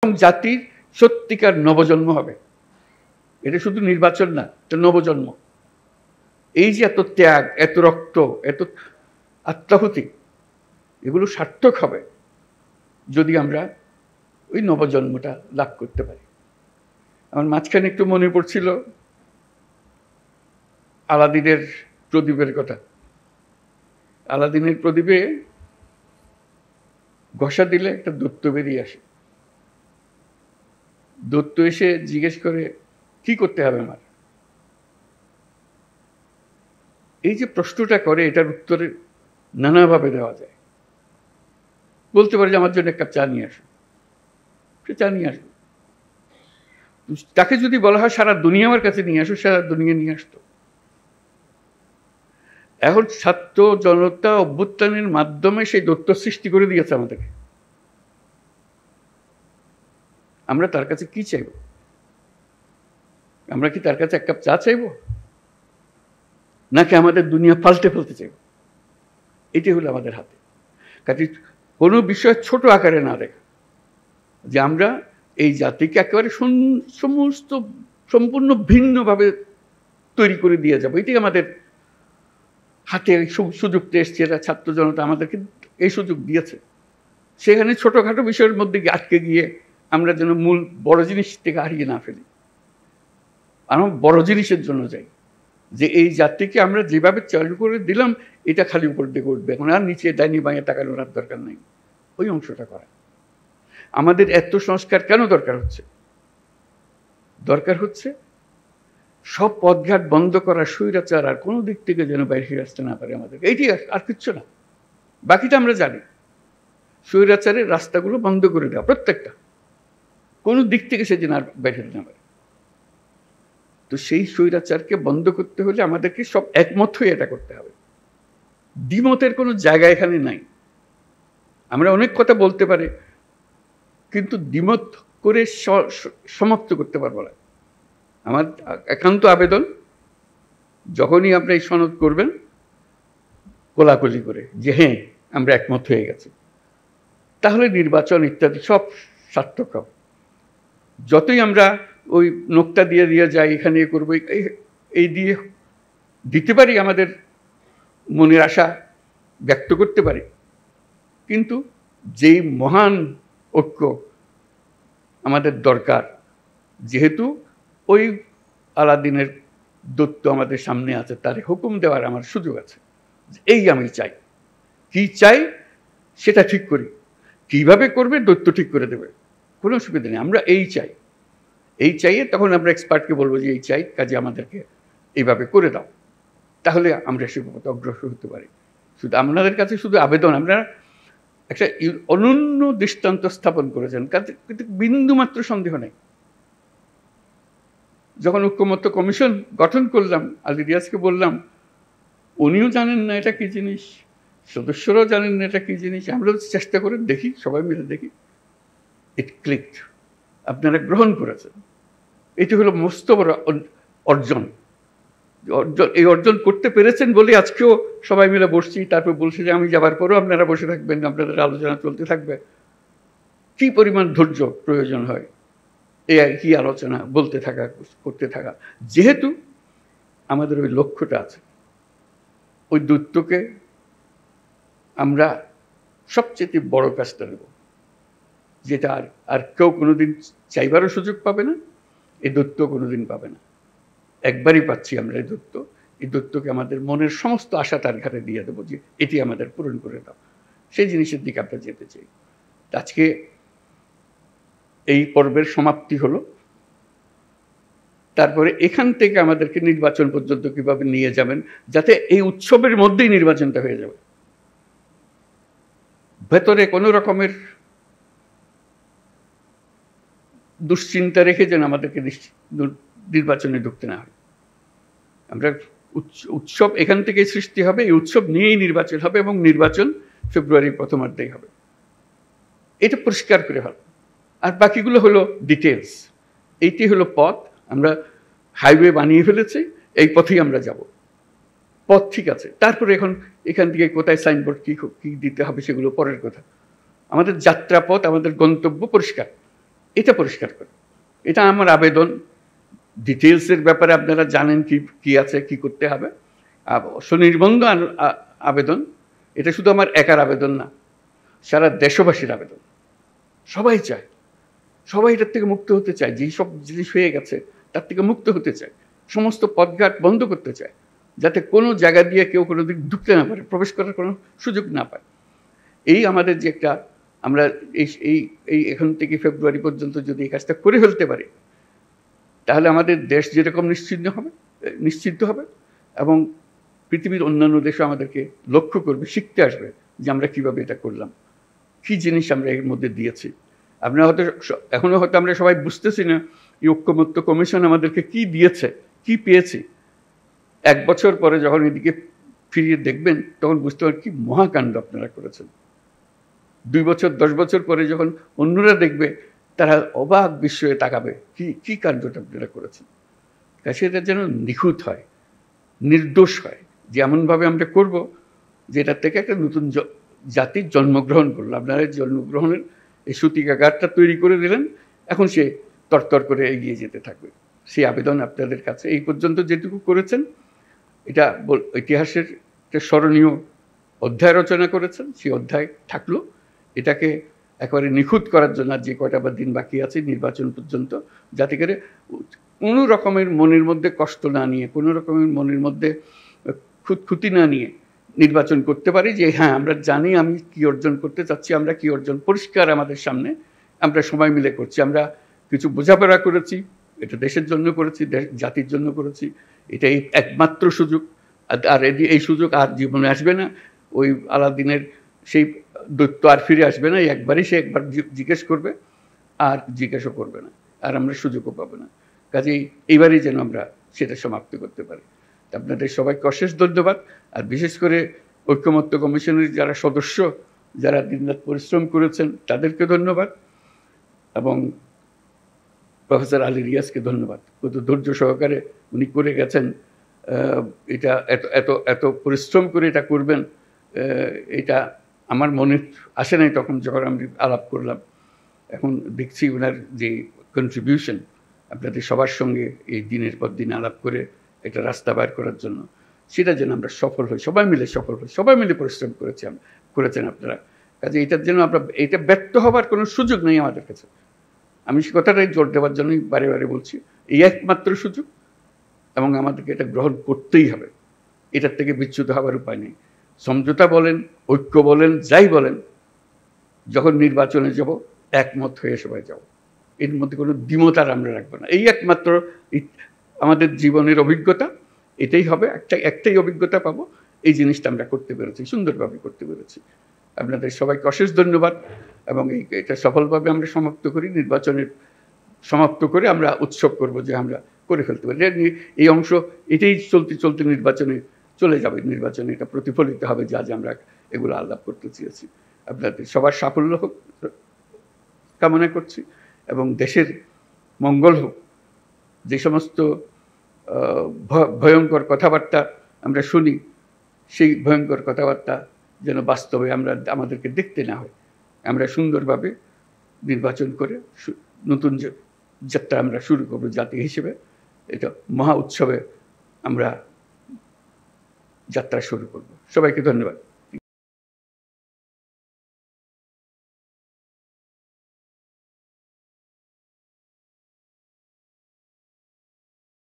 জাতির সত্যিকার নবজন্ম হবে। এটা শুধু নির্বাচন না, এটা নবজন্ম। এই যে এত ত্যাগ, এত রক্ত, এত আত্মাহুতি, এগুলো সার্থক হবে যদি আমরা ওই নবজন্মটা লাভ করতে পারি। আমার মাঝখানে একটু মনে পড়ছিল আলাদিনের প্রদীপের কথা। আলাদিনের প্রদীপে ঘষা দিলে একটা দৈত্য বেরিয়ে আসে। দৈত্য এসে জিজ্ঞেস করে, কি করতে হবে আমার? এই যে প্রশ্নটা করে, এটার উত্তরে নানাভাবে দেওয়া যায়। বলতে পারে যে আমার জন্য এক কাপ চা নিয়ে আসো, সে চা নিয়ে আসবে। তাকে যদি বলা হয় সারা দুনিয়া আমার কাছে নিয়ে আসো, সারা দুনিয়া নিয়ে আসতো। এখন ছাত্র জনতা অভ্যুত্থানের মাধ্যমে সেই দৈত্য সৃষ্টি করে দিয়েছে আমাদেরকে। আমরা তার কাছে কি চাইব? আমরা কি তার কাছে এক কাপ চা চাইব, নাকি আমাদের দুনিয়া পাল্টে ফেলতে চাইব? এটি হলো আমাদের হাতে। কাজে কোনো বিষয় ছোট আকারে না দেখা, যে আমরা এই জাতিকে একেবারে সমস্ত সম্পূর্ণ ভিন্নভাবে তৈরি করে দিয়ে যাবো, এটি আমাদের হাতে সুযোগটা এসছে। এরা ছাত্র জনতা আমাদেরকে এই সুযোগ দিয়েছে। সেখানে ছোটোখাটো বিষয়ের মধ্যে আটকে গিয়ে আমরা যেন মূল বড় জিনিস থেকে হারিয়ে না ফেলি। আমরা বড় জিনিসের জন্য যাই, যে এই জাতিকে আমরা যেভাবে চালু করে দিলাম, এটা খালি উপর দিকে উঠবে, এখন আর নিচে ডাইনি বাঁয়ে তাকানোর আর দরকার নেই। ওই অংশটা করা। আমাদের এত সংস্কার কেন দরকার হচ্ছে? দরকার হচ্ছে সব পথঘাট বন্ধ করা, স্বৈরাচার আর কোনো দিক থেকে যেন বাইরে আসতে না পারে আমাদের। এইটি আর কিচ্ছু না, বাকিটা আমরা জানি। স্বৈরাচারের রাস্তাগুলো বন্ধ করে দেওয়া, প্রত্যেকটা, কোনো দিক থেকে সে যেন আর বাইরে না পারে। তো সেই স্বৈরাচারকে বন্ধ করতে হলে আমাদেরকে সব একমত হয়ে এটা করতে হবে। দ্বিমতের কোনো জায়গা এখানে নাই। আমরা অনেক কথা বলতে পারি, কিন্তু দ্বিমত করে সমাপ্ত করতে পারবো না। আমার একান্ত আবেদন, যখনই আপনি এই সনদ করবেন, কোলাকুলি করে যে হ্যাঁ আমরা একমত হয়ে গেছি, তাহলে নির্বাচন ইত্যাদি সব সার্থক হবে। যতই আমরা ওই নোকটা দিয়ে দিয়ে যাই, এখানে করবো, এই দিয়ে দিতে পারি, আমাদের মনের আশা ব্যক্ত করতে পারি, কিন্তু যেই মহান ঐক্য আমাদের দরকার, যেহেতু ওই আলাদিনের দৈত্য আমাদের সামনে আছে, তার হুকুম দেওয়ার আমার সুযোগ আছে। এই আমি চাই, কি চাই সেটা ঠিক করি, কিভাবে করবে দৈত্য ঠিক করে দেবে, কোনো অসুবিধা নেই। আমরা এই চাই, এই চাইয়ে তখন আমরা এক্সপার্টকে বলবো যে এই চাই, কাজে আমাদেরকে এইভাবে করে দাও, তাহলে আমরা সে পথে অগ্রসর হতে পারি। শুধু আপনাদের কাছে শুধু আবেদন, আপনারা একটা অনন্য দৃষ্টান্ত স্থাপন করেছেন, কাজে কিন্তু বিন্দুমাত্র সন্দেহ নেই। যখন ঐক্যমত্য কমিশন গঠন করলাম, আলী রিয়াজকে বললাম, উনিও জানেন না এটা কি জিনিস, সদস্যরাও জানেন না এটা কি জিনিস, আমরা চেষ্টা করে দেখি, সবাই মিলে দেখি, ইট ক্লিকড। আপনারা গ্রহণ করেছেন, এটি হলো মস্ত বড় অর্জন। এই অর্জন করতে পেরেছেন বলে আজকেও সবাই মিলে বসছি, তারপর বলছি যে আমি যাবার পরেও আপনারা বসে থাকবেন, আপনাদের আলোচনা চলতে থাকবে। কি পরিমাণ ধৈর্য প্রয়োজন হয় এই কি আলোচনা বলতে থাকা, করতে থাকা। যেহেতু আমাদের ওই লক্ষ্যটা আছে, ওই দৈত্যকে আমরা সবচেয়ে বড় কাজটা নেব, যেটা আর কেউ কোনোদিন চাইবারও সুযোগ পাবে না, এই দৈত্য কোনোদিন পাবে না। একবারই পাচ্ছি আমরা এই দৈত্য। এই দৈত্যকে আমাদের মনের সমস্ত আশা তার ঘাটে দিয়ে দেবো, যে এটি আমাদের পূরণ করে দাও। সেই জিনিসের দিকে আমরা যেতে চাই। আজকে এই পর্বের সমাপ্তি হলো, তারপরে এখান থেকে আমাদেরকে নির্বাচন পর্যন্ত কিভাবে নিয়ে যাবেন, যাতে এই উৎসবের মধ্যেই নির্বাচনটা হয়ে যাবে, ভেতরে কোনো রকমের দুশ্চিন্তা রেখে যেন আমাদেরকে নির্বাচনে ঢুকতে না হয়। আমরা উৎসব এখান থেকে সৃষ্টি হবে, এই উৎসব নিয়েই নির্বাচন হবে, এবং নির্বাচন ফেব্রুয়ারির প্রথমার্ধেই হবে। এটা পরিষ্কার করে হবে। আর বাকিগুলো হলো ডিটেলস। এইটি হলো পথ। আমরা হাইওয়ে বানিয়ে ফেলেছি, এই পথেই আমরা যাব। পথ ঠিক আছে, তারপরে এখন এখান থেকে কোথায় সাইনবোর্ড কী দিতে হবে সেগুলো পরের কথা। আমাদের যাত্রাপথ, আমাদের গন্তব্য পরিষ্কার। এটা পরিষ্কার করে, এটা আমার আবেদন। ডিটেলসের ব্যাপারে আপনারা জানেন কি আছে, কি করতে হবে। স্বনির্বন্ধ আবেদন, এটা শুধু আমার একার আবেদন না, সারা দেশবাসীর আবেদন। সবাই চায়, সবাই এটার থেকে মুক্ত হতে চায়, যেই সব জিনিস হয়ে গেছে তার থেকে মুক্ত হতে চায়। সমস্ত পথঘাট বন্ধ করতে চায়, যাতে কোনো জায়গা দিয়ে কেউ কোনো দিক ঢুকতে না পারে, প্রবেশ করার কোনো সুযোগ না পায়। এই আমাদের যে একটা, আমরা এই এখন থেকে ফেব্রুয়ারি পর্যন্ত যদি এই কাজটা করে ফেলতে পারি, তাহলে আমাদের দেশ যেরকম নিশ্চিন্ত হবে এবং পৃথিবীর অন্যান্য দেশও আমাদেরকে লক্ষ্য করবে, শিখতে আসবে যে আমরা কীভাবে এটা করলাম, কী জিনিস আমরা এর মধ্যে দিয়েছি। আপনারা হয়তো এখনও হয়তো আমরা সবাই বুঝতেছি না এই ঐক্যমত্য কমিশন আমাদেরকে কি দিয়েছে, কি পেয়েছি। 1 বছর পরে যখন এদিকে ফিরিয়ে দেখবেন তখন বুঝতে পারবেন কি মহাকাণ্ড আপনারা করেছেন। 2 বছর 10 বছর পরে যখন অন্যরা দেখবে, তারা অবাক বিস্ময়ে তাকাবে, কি কাণ্ডটা আপনারা করেছেন। সেটা যেন নিখুঁত হয়, নির্দোষ হয়, যে এমনভাবে আমরা করব যেটার থেকে একটা নতুন জাতির জন্মগ্রহণ করলো। আপনারা জন্মগ্রহণের এই সূতিকাগারটা তৈরি করে দিলেন, এখন সে তরতর করে এগিয়ে যেতে থাকবে। সেই আবেদন আপনাদের কাছে। এই পর্যন্ত যেটুকু করেছেন, এটা ইতিহাসের একটা স্মরণীয় অধ্যায় রচনা করেছেন, সেই অধ্যায় থাকলো। এটাকে একেবারে নিখুঁত করার জন্য যে কয়টা বা দিন বাকি আছে নির্বাচন পর্যন্ত, যাতে করে কোনো রকমের মনের মধ্যে কষ্ট না নিয়ে, কোনো রকমের মনের মধ্যে খুঁতখুঁতি না নিয়ে নির্বাচন করতে পারি, যে হ্যাঁ আমরা জানি আমি কি অর্জন করতে চাচ্ছি, আমরা কি অর্জন পরিষ্কার আমাদের সামনে, আমরা সবাই মিলে করছি। আমরা কিছু বোঝাপড়া করেছি, এটা দেশের জন্য করেছি, জাতির জন্য করেছি। এটাই একমাত্র সুযোগ, আর এই সুযোগ আর জীবনে আসবে না। ওই আলাদিনের সেই দৈত্য আর ফিরে আসবে না। একবারই সে একবার জিজ্ঞেস করবে, আর জিজ্ঞাসা করবে না, আর আমরা সুযোগও পাবো না। কাজেই এইবারই যেন আমরা সেটা সমাপ্ত করতে পারি। আপনাদের সবাইকে অশেষ ধন্যবাদ। আর বিশেষ করে ঐক্যমত্য কমিশনের যারা সদস্য, যারা দিনরাত পরিশ্রম করেছেন, তাদেরকে ধন্যবাদ। এবং প্রফেসর আলী রিয়াজকে ধন্যবাদ। কত ধৈর্য সহকারে উনি করে গেছেন। এটা এত পরিশ্রম করে এটা করবেন, এটা আমার মনে আসে নাই তখন যখন আমি আলাপ করলাম। এখন দেখছি ওনার যে কন্ট্রিবিউশন আপনাদের সবার সঙ্গে এই দিনের পর দিন আলাপ করে একটা রাস্তা বার করার জন্য, সেটা যেন আমরা সফল হই, সবাই মিলে সফল হই। সবাই মিলে পরিশ্রম করেছেন আপনারা। কাজে এটার জন্য এটা ব্যর্থ হবার কোনো সুযোগ নেই আমাদের কাছে। আমি সে কথাটাই জোর দেওয়ার জন্যই বারে বারে বলছি, এই একমাত্র সুযোগ, এবং আমাদেরকে এটা গ্রহণ করতেই হবে। এটার থেকে বিচ্যুত হবার উপায় নেই। সমঝোতা বলেন, ঐক্য বলেন, যাই বলেন, যখন নির্বাচনে যাব একমত হয়ে সবাই যাব। এর মধ্যে কোনো দ্বিমত আর আমরা রাখবো না। এই একমাত্র আমাদের জীবনের অভিজ্ঞতা, এটাই হবে। একটাই অভিজ্ঞতা পাবো, এই জিনিসটা আমরা করতে পেরেছি, সুন্দরভাবে করতে পেরেছি। আপনাদের সবাইকে অশেষ ধন্যবাদ। এবং এটা সফলভাবে আমরা সমাপ্ত করি। নির্বাচনের সমাপ্ত করে আমরা উৎসব করব যে আমরা করে ফেলতে পারি। এই অংশ এটাই চলতে নির্বাচনে চলে যাবে। নির্বাচনে এটা প্রতিফলিত হবে, যা আমরা এগুলো আলাপ করতে চেয়েছি। আপনাদের সবার সাফল্য হোক কামনা করছি, এবং দেশের মঙ্গল হোক। যে সমস্ত ভয়ঙ্কর কথাবার্তা আমরা শুনি, সেই ভয়ঙ্কর কথাবার্তা যেন বাস্তবে আমাদেরকে দেখতে না হয়। আমরা সুন্দরভাবে নির্বাচন করে নতুন যাত্রা আমরা শুরু করব জাতি হিসেবে। এটা মহা উৎসবে আমরা যাত্রা শুরু করব। সবাইকে ধন্যবাদ।